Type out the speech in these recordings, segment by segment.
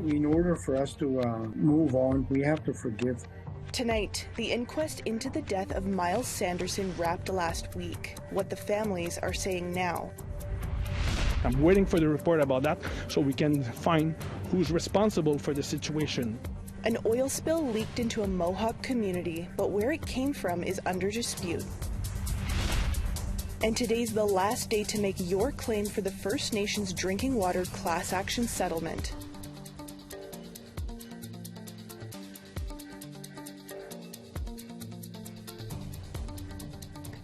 In order for us to move on, we have to forgive. Tonight, the inquest into the death of Myles Sanderson wrapped last week. What the families are saying now. I'm waiting for the report about that so we can find who's responsible for the situation. An oil spill leaked into a Mohawk community, but where it came from is under dispute. And today's the last day to make your claim for the First Nations drinking water class action settlement.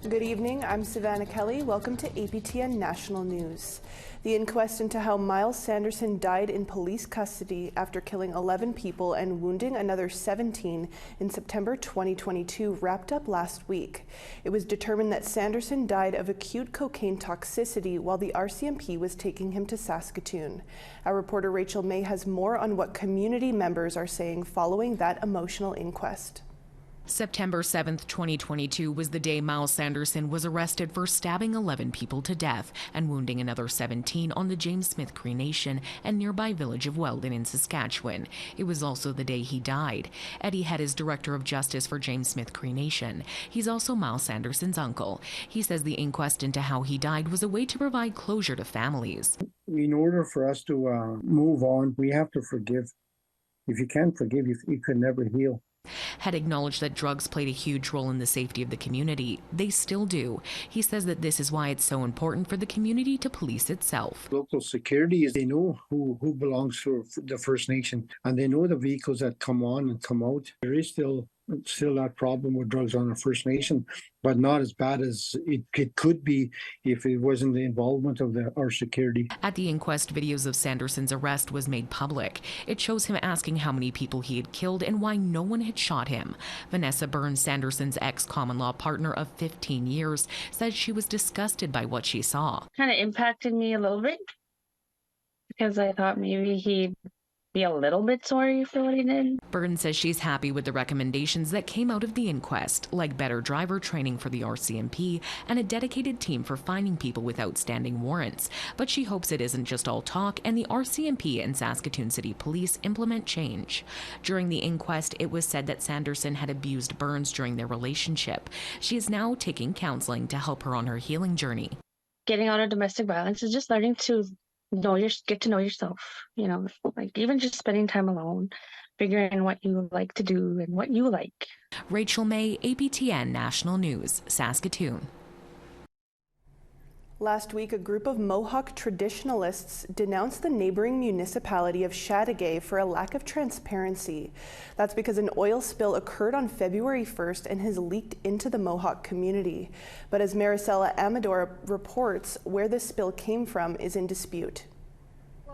Good evening, I'm Savannah Kelly. Welcome to APTN National News. The inquest into how Myles Sanderson died in police custody after killing 11 people and wounding another 17 in September 2022 wrapped up last week. It was determined that Sanderson died of acute cocaine toxicity while the RCMP was taking him to Saskatoon. Our reporter Rachel May has more on what community members are saying following that emotional inquest. September 7th, 2022 was the day Myles Sanderson was arrested for stabbing 11 people to death and wounding another 17 on the James Smith Cree Nation and nearby village of Weldon in Saskatchewan. It was also the day he died. Eddie Head is Director of Justice for James Smith Cree Nation. He's also Myles Sanderson's uncle. He says the inquest into how he died was a way to provide closure to families. In order for us to move on, we have to forgive. If you can't forgive, you can never heal. Had acknowledged that drugs played a huge role in the safety of the community. They still do. He says that this is why it's so important for the community to police itself. Local security, they know who belongs to the First Nation, and they know the vehicles that come on and come out. There is still that problem with drugs on the First Nation, but not as bad as it could be if it wasn't the involvement of our security. At the inquest, videos of Sanderson's arrest was made public. It shows him asking how many people he had killed and why no one had shot him. Vanessa Burns, Sanderson's ex-common law partner of 15 years, said she was disgusted by what she saw. Kind of impacted me a little bit because I thought maybe he'd be a little bit sorry for what he did. Burns says she's happy with the recommendations that came out of the inquest, like better driver training for the RCMP and a dedicated team for finding people with outstanding warrants. But she hopes it isn't just all talk and the RCMP and Saskatoon City Police implement change. During the inquest, it was said that Sanderson had abused Burns during their relationship. She is now taking counseling to help her on her healing journey. Getting out of domestic violence is just learning to get to know yourself, like even just spending time alone, figuring what you like to do and what you like. Rachel May, APTN National News, Saskatoon. Last week, a group of Mohawk traditionalists denounced the neighboring municipality of Chateauguay for a lack of transparency. That's because an oil spill occurred on February 1st and has leaked into the Mohawk community. But as Maricela Amador reports, where the spill came from is in dispute.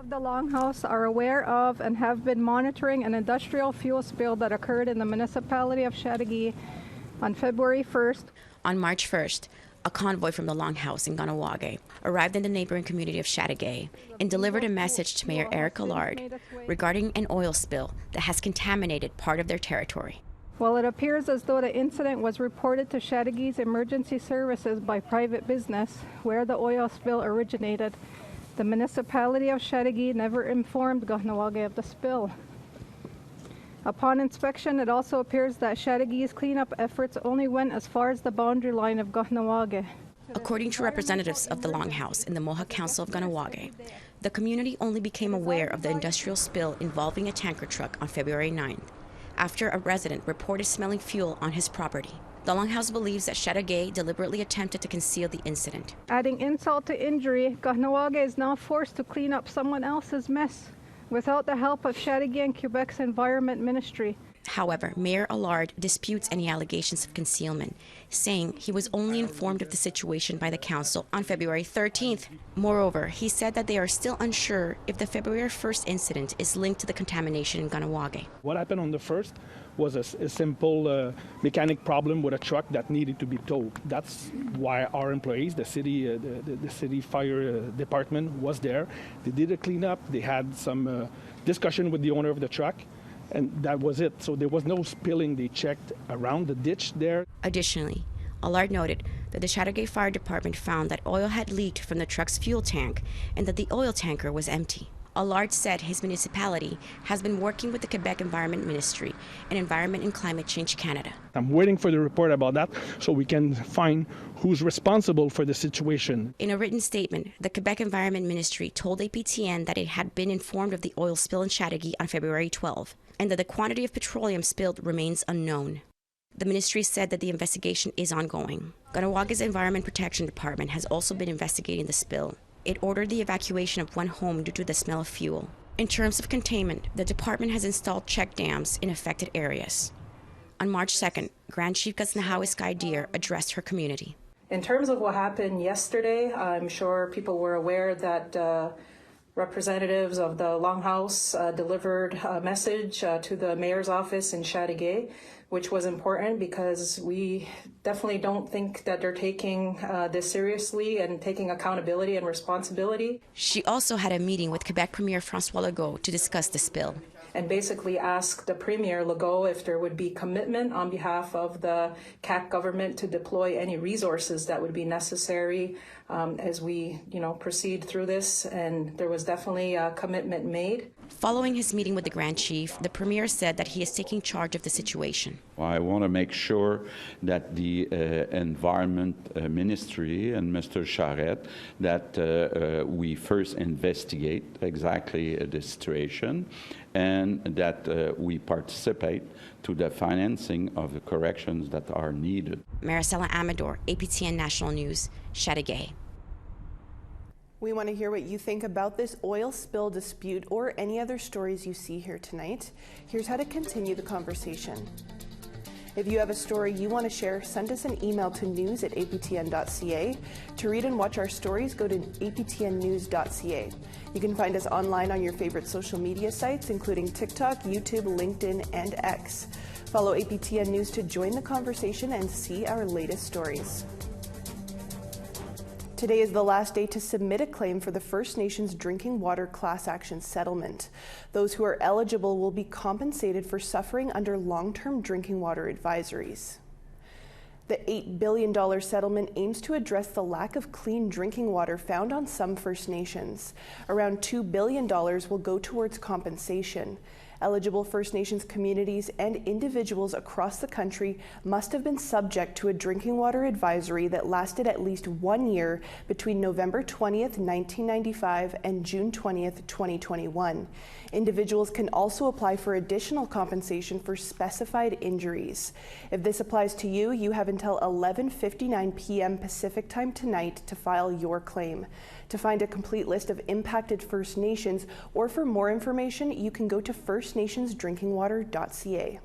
The Longhouse are aware of and have been monitoring an industrial fuel spill that occurred in the municipality of Chateauguay on February 1st. On March 1st, a convoy from the Longhouse in Kahnawake arrived in the neighboring community of Chateauguay and delivered a message to Mayor Eric Allard regarding an oil spill that has contaminated part of their territory. Well, it appears as though the incident was reported to Chateaugay's emergency services by private business where the oil spill originated. The municipality of Chateauguay never informed Kahnawake of the spill. Upon inspection, it also appears that Chateaugay's cleanup efforts only went as far as the boundary line of Kahnawake. According to representatives of the Longhouse in the Mohawk Council of Kahnawake, the community only became aware of the industrial spill involving a tanker truck on February 9th, after a resident reported smelling fuel on his property. The Longhouse believes that Chateauguay deliberately attempted to conceal the incident. Adding insult to injury, Kahnawake is now forced to clean up someone else's mess without the help of Chateauguay and Quebec's Environment Ministry. However, Mayor Allard disputes any allegations of concealment, saying he was only informed of the situation by the council on February 13th. Moreover, he said that they are still unsure if the February 1st incident is linked to the contamination in Kahnawake. What happened on the 1st was a simple mechanic problem with a truck that needed to be towed. That's why our employees, the city fire department was there. They did a cleanup. They had some discussion with the owner of the truck, and that was it. So there was no spilling. They checked around the ditch there. Additionally, Allard noted that the Chateauguay Fire Department found that oil had leaked from the truck's fuel tank and that the oil tanker was empty. Allard said his municipality has been working with the Quebec Environment Ministry and Environment and Climate Change Canada. I'm waiting for the report about that so we can find who's responsible for the situation. In a written statement, the Quebec Environment Ministry told APTN that it had been informed of the oil spill in Chateauguay on February 12 and that the quantity of petroleum spilled remains unknown. The ministry said that the investigation is ongoing. Ganawaga's Environment Protection Department has also been investigating the spill. It ordered the evacuation of one home due to the smell of fuel. In terms of containment, the department has installed check dams in affected areas. On March 2nd, Grand Chief Gasnahawa Sky Deer addressed her community. In terms of what happened yesterday, I'm sure people were aware that representatives of the Longhouse delivered a message to the mayor's office in Chateauguay, which was important because we definitely don't think that they're taking this seriously and taking accountability and responsibility. She also had a meeting with Quebec Premier François Legault to discuss the spill. And basically asked the Premier Legault if there would be commitment on behalf of the CAQ government to deploy any resources that would be necessary as we, proceed through this. And there was definitely a commitment made. Following his meeting with the Grand Chief, the Premier said that he is taking charge of the situation. I want to make sure that the Environment Ministry and Mr. Charette, that we first investigate exactly the situation and that we participate to the financing of the corrections that are needed. Maricela Amador, APTN National News, Chateauguay. We want to hear what you think about this oil spill dispute or any other stories you see here tonight. Here's how to continue the conversation. If you have a story you want to share, send us an email to news@aptn.ca. To read and watch our stories, go to aptnnews.ca. You can find us online on your favorite social media sites, including TikTok, YouTube, LinkedIn, and X. Follow APTN News to join the conversation and see our latest stories. Today is the last day to submit a claim for the First Nations drinking water class action settlement. Those who are eligible will be compensated for suffering under long-term drinking water advisories. The $8 billion settlement aims to address the lack of clean drinking water found on some First Nations. Around $2 billion will go towards compensation. Eligible First Nations communities and individuals across the country must have been subject to a drinking water advisory that lasted at least 1 year between November 20th, 1995 and June 20th, 2021. Individuals can also apply for additional compensation for specified injuries. If this applies to you, you have until 11:59 p.m. Pacific Time tonight to file your claim. To find a complete list of impacted First Nations or for more information, you can go to firstnationsdrinkingwater.ca.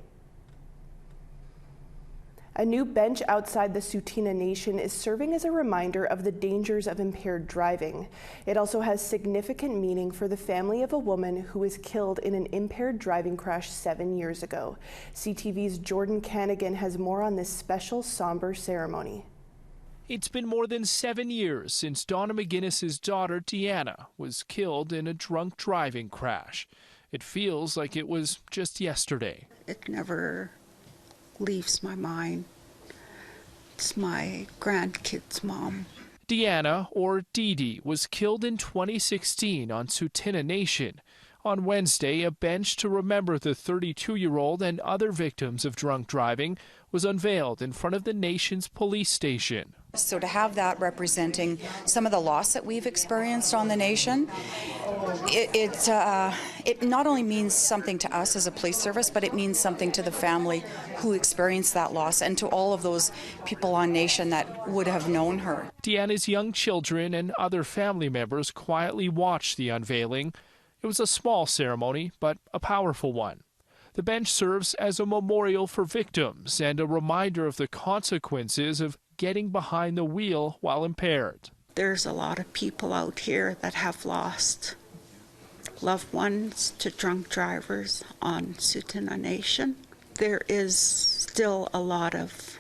A new bench outside the Tsuut'ina Nation is serving as a reminder of the dangers of impaired driving. It also has significant meaning for the family of a woman who was killed in an impaired driving crash 7 years ago. CTV's Jordan Canigan has more on this special, somber ceremony. It's been more than 7 years since Donna McGuinness's daughter, Deanna, was killed in a drunk driving crash. It feels like it was just yesterday. It never leaves my mind. It's my grandkid's mom. Deanna, or Dee Dee, was killed in 2016 on Tsuut'ina Nation. On Wednesday, a bench to remember the 32-year-old and other victims of drunk driving was unveiled in front of the nation's police station. So to have that representing some of the loss that we've experienced on the nation, it not only means something to us as a police service, but it means something to the family who experienced that loss and to all of those people on nation that would have known her. Deanna's young children and other family members quietly watched the unveiling. It was a small ceremony, but a powerful one. The bench serves as a memorial for victims and a reminder of the consequences of getting behind the wheel while impaired. There's a lot of people out here that have lost loved ones to drunk drivers on Tsuut'ina Nation. There is still a lot of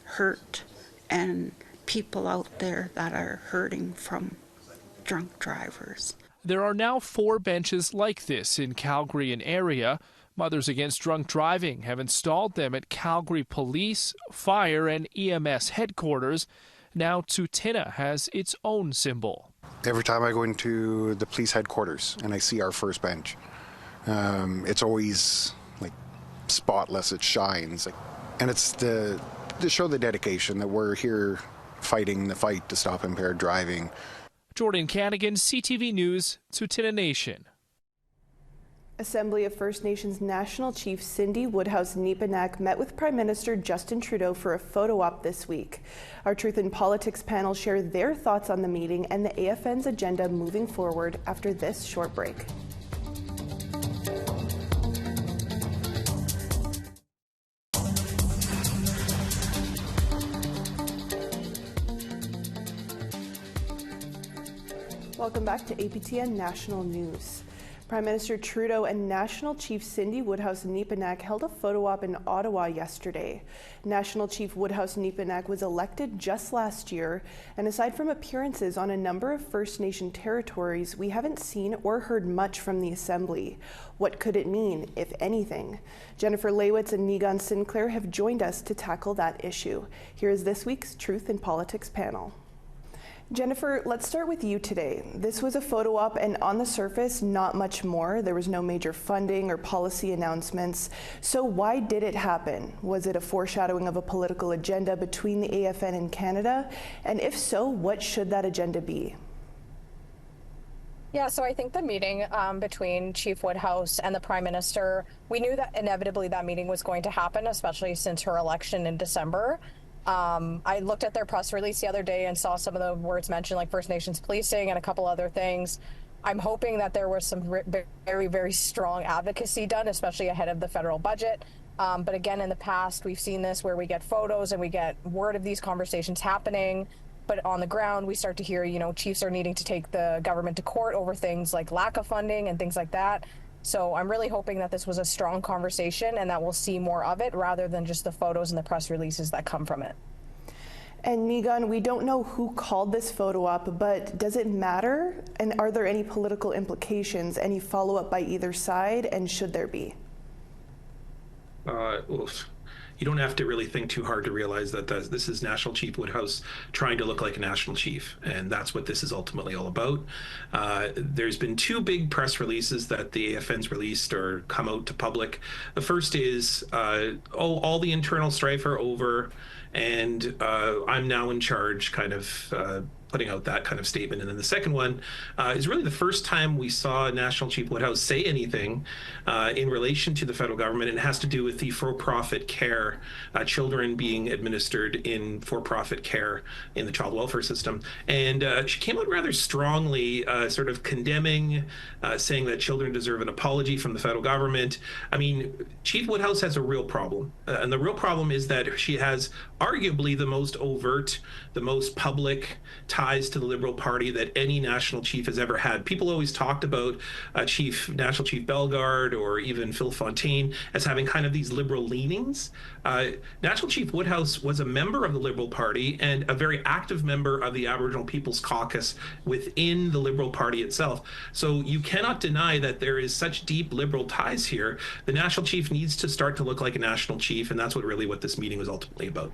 hurt and people out there that are hurting from drunk drivers. There are now 4 benches like this in Calgary and area. Mothers Against Drunk Driving have installed them at Calgary Police, Fire, and EMS headquarters. Now Tsuut'ina has its own symbol. Every time I go into the police headquarters and I see our first bench, it's always like spotless, it shines. And it's to show the dedication that we're here fighting the fight to stop impaired driving. Jordan Canigan, CTV News, Tsuut'ina Nation. Assembly of First Nations National Chief Cindy Woodhouse-Neepanak met with Prime Minister Justin Trudeau for a photo op this week. Our Truth in Politics panel shared their thoughts on the meeting and the AFN's agenda moving forward after this short break. Welcome back to APTN National News. Prime Minister Trudeau and National Chief Cindy Woodhouse-Neepanak held a photo op in Ottawa yesterday. National Chief Woodhouse-Neepanak was elected just last year, and aside from appearances on a number of First Nation territories, we haven't seen or heard much from the Assembly. What could it mean, if anything? Jennifer Lewitz and Nigan Sinclair have joined us to tackle that issue. Here is this week's Truth in Politics panel. Jennifer, let's start with you today. This was a photo op, and on the surface, not much more. There was no major funding or policy announcements. So why did it happen? Was it a foreshadowing of a political agenda between the AFN and Canada? And if so, what should that agenda be? Yeah, so I think the meeting between Chief Woodhouse and the Prime Minister, we knew that inevitably that meeting was going to happen, especially since her election in December. I looked at their press release the other day and saw some of the words mentioned, like First Nations policing and a couple other things. I'm hoping that there was some very, very strong advocacy done, especially ahead of the federal budget. But again, in the past, we've seen this where we get photos and we get word of these conversations happening. But on the ground, we start to hear, chiefs are needing to take the government to court over things like lack of funding and things like that. So I'm really hoping that this was a strong conversation and that we'll see more of it rather than just the photos and the press releases that come from it. And Nigan, we don't know who called this photo op, but does it matter? And are there any political implications, any follow-up by either side, and should there be? You don't have to really think too hard to realize that this is National Chief Woodhouse trying to look like a national chief, and that's what this is ultimately all about. There's been two big press releases that the AFN's released or come out to public. The first is, all the internal strife are over, and I'm now in charge, kind of putting out that kind of statement. And then the second one is really the first time we saw National Chief Woodhouse say anything in relation to the federal government. And it has to do with the for-profit care, children being administered in for-profit care in the child welfare system. And she came out rather strongly, sort of condemning, saying that children deserve an apology from the federal government. I mean, Chief Woodhouse has a real problem. And the real problem is that she has arguably the most overt, the most public ties to the Liberal Party that any national chief has ever had. People always talked about National Chief Bellegarde or even Phil Fontaine as having kind of these Liberal leanings. National Chief Woodhouse was a member of the Liberal Party and a very active member of the Aboriginal People's Caucus within the Liberal Party itself. So you cannot deny that there is such deep Liberal ties here. The national chief needs to start to look like a national chief, and that's what this meeting was ultimately about.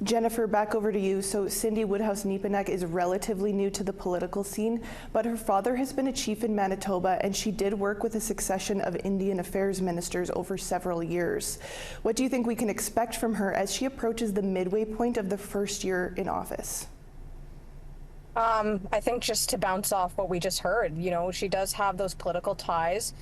Jennifer, back over to you. So Cindy Woodhouse-Neepanak is relatively new to the political scene, but her father has been a chief in Manitoba, and she did work with a succession of Indian Affairs ministers over several years. What do you think we can expect from her as she approaches the midway point of the first year in office? I think just to bounce off what we just heard, she does have those political ties.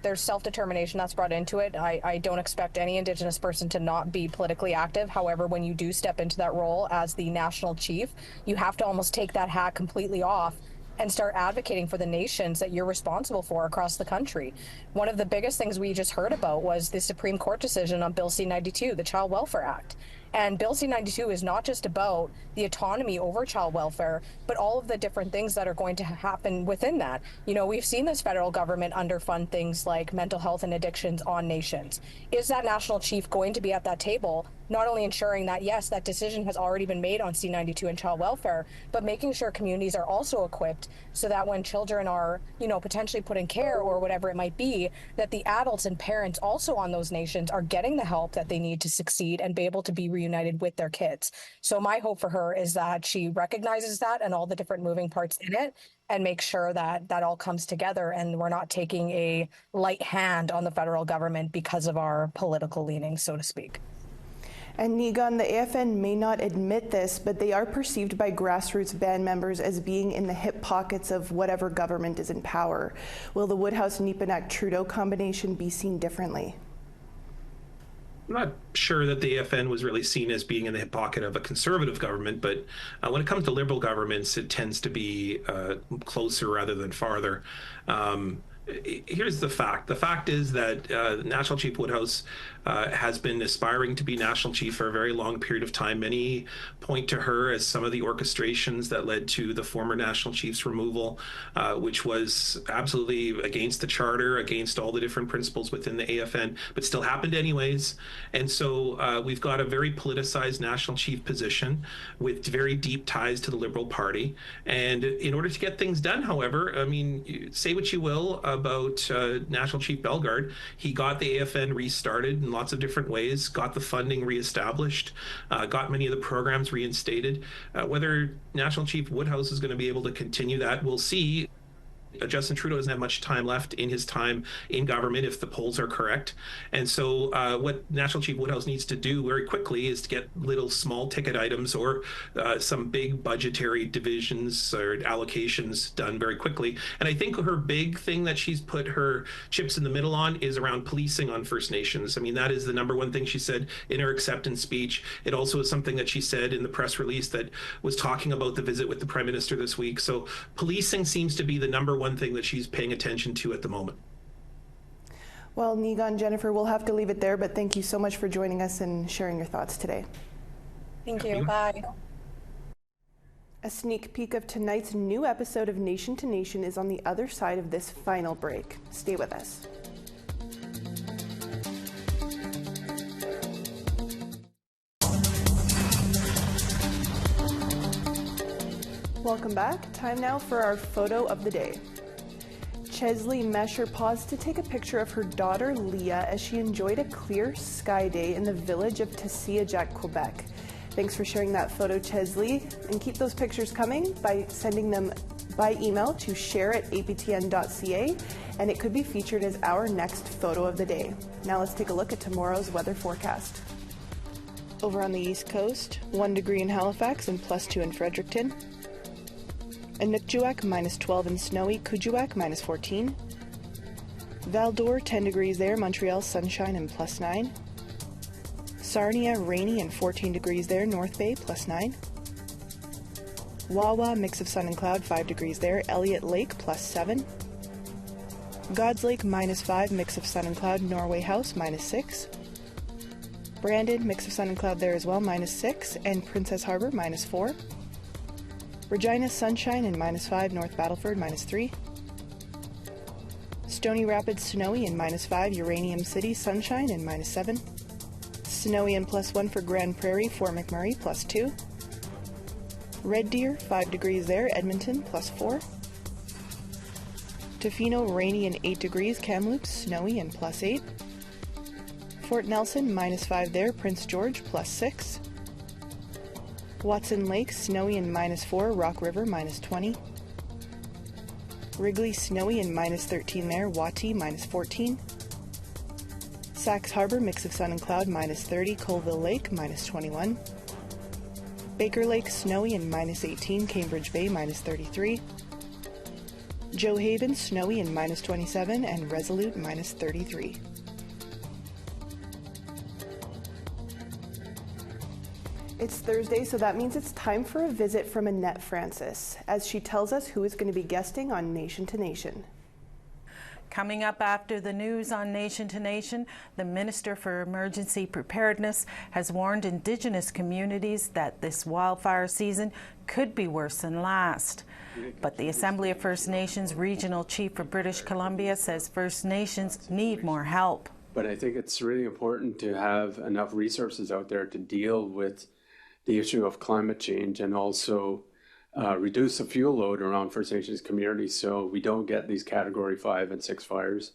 There's self-determination that's brought into it. I don't expect any Indigenous person to not be politically active. However, when you do step into that role as the national chief, you have to almost take that hat completely off and start advocating for the nations that you're responsible for across the country. One of the biggest things we just heard about was the Supreme Court decision on Bill C-92, the Child Welfare Act. And Bill C-92 is not just about the autonomy over child welfare, but all of the different things that are going to happen within that. We've seen this federal government underfund things like mental health and addictions on nations. Is that national chief going to be at that table not only ensuring that, yes, that decision has already been made on C92 and child welfare, but making sure communities are also equipped so that when children are, potentially put in care or whatever it might be, that the adults and parents also on those nations are getting the help that they need to succeed and be able to be reunited with their kids. So my hope for her is that she recognizes that and all the different moving parts in it, and make sure that that all comes together and we're not taking a light hand on the federal government because of our political leanings, so to speak. And Nigan, the AFN may not admit this, but they are perceived by grassroots band members as being in the hip pockets of whatever government is in power. Will the Woodhouse-Nepenak-Trudeau combination be seen differently? I'm not sure that the AFN was really seen as being in the hip pocket of a conservative government, but when it comes to liberal governments, it tends to be closer rather than farther. Here's the fact. The fact is that National Chief Woodhouse has been aspiring to be National Chief for a very long period of time. Many point to her as some of the orchestrations that led to the former National Chief's removal, which was absolutely against the Charter, against all the different principles within the AFN, but still happened anyways. And so we've got a very politicized National Chief position with very deep ties to the Liberal Party. And in order to get things done, however, I mean, say what you will about National Chief Bellegarde, he got the AFN restarted in lots of different ways, got the funding reestablished, got many of the programs reinstated. Whether National Chief Woodhouse is going to be able to continue that, we'll see. Justin Trudeau doesn't have much time left in his time in government if the polls are correct. And so what National Chief Woodhouse needs to do very quickly is to get little small ticket items or some big budgetary divisions or allocations done very quickly. And I think her big thing that she's put her chips in the middle on is around policing on First Nations. I mean, that is the number one thing she said in her acceptance speech. It also is something that she said in the press release that was talking about the visit with the Prime Minister this week. So policing seems to be the number one thing that she's paying attention to at the moment. Well, Nigan, Jennifer, we'll have to leave it there, but thank you so much for joining us and sharing your thoughts today. Thank you. Bye. A sneak peek of tonight's new episode of Nation to Nation is on the other side of this final break. Stay with us. Welcome back. Time now for our photo of the day. Chesley Mesher paused to take a picture of her daughter Leah as she enjoyed a clear sky day in the village of Tessiajac, Quebec. Thanks for sharing that photo, Chesley, and keep those pictures coming by sending them by email to share@aptn.ca, and it could be featured as our next photo of the day. Now let's take a look at tomorrow's weather forecast. Over on the East Coast, 1 degree in Halifax and +2 in Fredericton. Inukjuak -12 and snowy, Kuujjuaq -14. Val-d'Or 10 degrees there, Montreal sunshine and +9. Sarnia rainy and 14 degrees there, North Bay +9. Wawa mix of sun and cloud 5 degrees there, Elliott Lake +7. God's Lake -5 mix of sun and cloud, Norway House -6. Brandon mix of sun and cloud there as well, -6, and Princess Harbor -4. Regina sunshine and -5, North Battleford -3. Stony Rapids snowy and -5, Uranium City sunshine and -7. Snowy and +1 for Grand Prairie, Fort McMurray +2. Red Deer 5 degrees there, Edmonton +4. Tofino rainy and 8 degrees, Kamloops snowy and +8. Fort Nelson -5 there, Prince George +6. Watson Lake snowy and -4, Rock River -20. Wrigley snowy and -13 there, Wati -14. Sax Harbor mix of sun and cloud -30, Colville Lake -21. Baker Lake snowy and -18, Cambridge Bay -33. Joe Haven snowy and -27, and Resolute -33. It's Thursday, so that means it's time for a visit from Annette Francis, as she tells us who is going to be guesting on Nation to Nation. Coming up after the news on Nation to Nation, the Minister for Emergency Preparedness has warned Indigenous communities that this wildfire season could be worse than last. But the Assembly of First Nations Regional Chief for British Columbia says First Nations need more help. But I think it's really important to have enough resources out there to deal with the issue of climate change and also reduce the fuel load around First Nations communities so we don't get these Category 5 and 6 fires.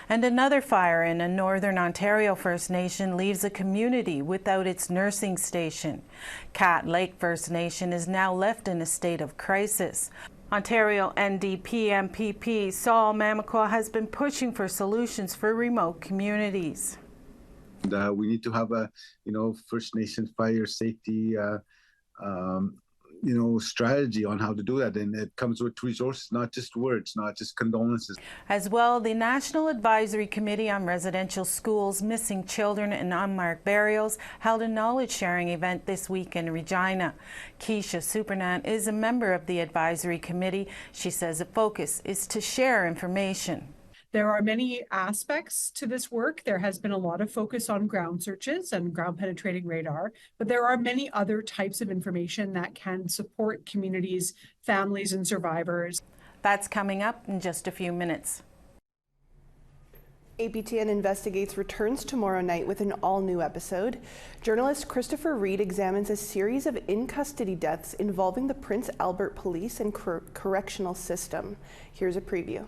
And another fire in a Northern Ontario First Nation leaves a community without its nursing station. Cat Lake First Nation is now left in a state of crisis. Ontario NDP MPP Saul Mamakwa has been pushing for solutions for remote communities. We need to have a, First Nation fire safety, strategy on how to do that. And it comes with resources, not just words, not just condolences. As well, the National Advisory Committee on Residential Schools, Missing Children and Unmarked Burials held a knowledge-sharing event this week in Regina. Keisha Supernant is a member of the advisory committee. She says the focus is to share information. There are many aspects to this work. There has been a lot of focus on ground searches and ground penetrating radar, but there are many other types of information that can support communities, families, and survivors. That's coming up in just a few minutes. APTN Investigates returns tomorrow night with an all-new episode. Journalist Christopher Reed examines a series of in-custody deaths involving the Prince Albert Police and Correctional System. Here's a preview.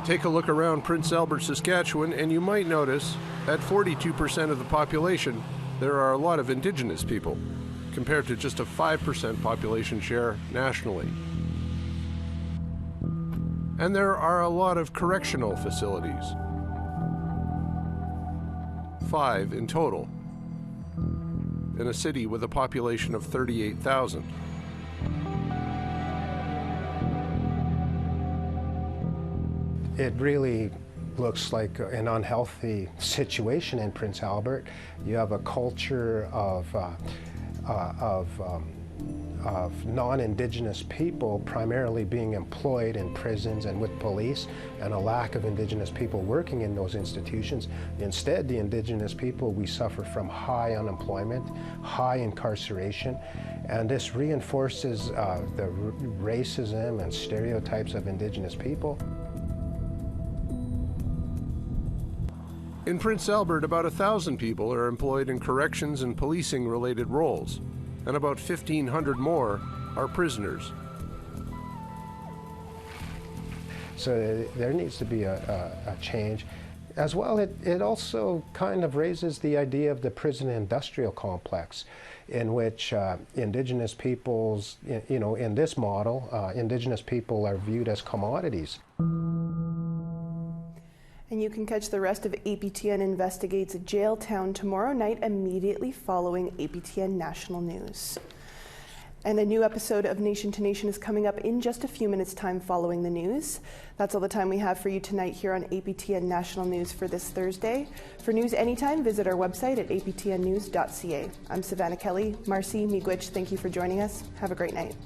Take a look around Prince Albert, Saskatchewan, and you might notice at 42% of the population, there are a lot of Indigenous people, compared to just a 5% population share nationally. And there are a lot of correctional facilities, 5 in total, in a city with a population of 38,000. It really looks like an unhealthy situation in Prince Albert. You have a culture of non-Indigenous people primarily being employed in prisons and with police, and a lack of Indigenous people working in those institutions. Instead, the Indigenous people, we suffer from high unemployment, high incarceration, and this reinforces the racism and stereotypes of Indigenous people. In Prince Albert, about 1,000 people are employed in corrections and policing-related roles, and about 1,500 more are prisoners. So there needs to be a change. As well, it also kind of raises the idea of the prison industrial complex, in which Indigenous peoples, in this model, Indigenous people are viewed as commodities. And you can catch the rest of APTN Investigates Jailtown tomorrow night immediately following APTN National News. And a new episode of Nation to Nation is coming up in just a few minutes' time following the news. That's all the time we have for you tonight here on APTN National News for this Thursday. For news anytime, visit our website at aptnnews.ca. I'm Savannah Kelly. Marcy, Miigwech, thank you for joining us. Have a great night.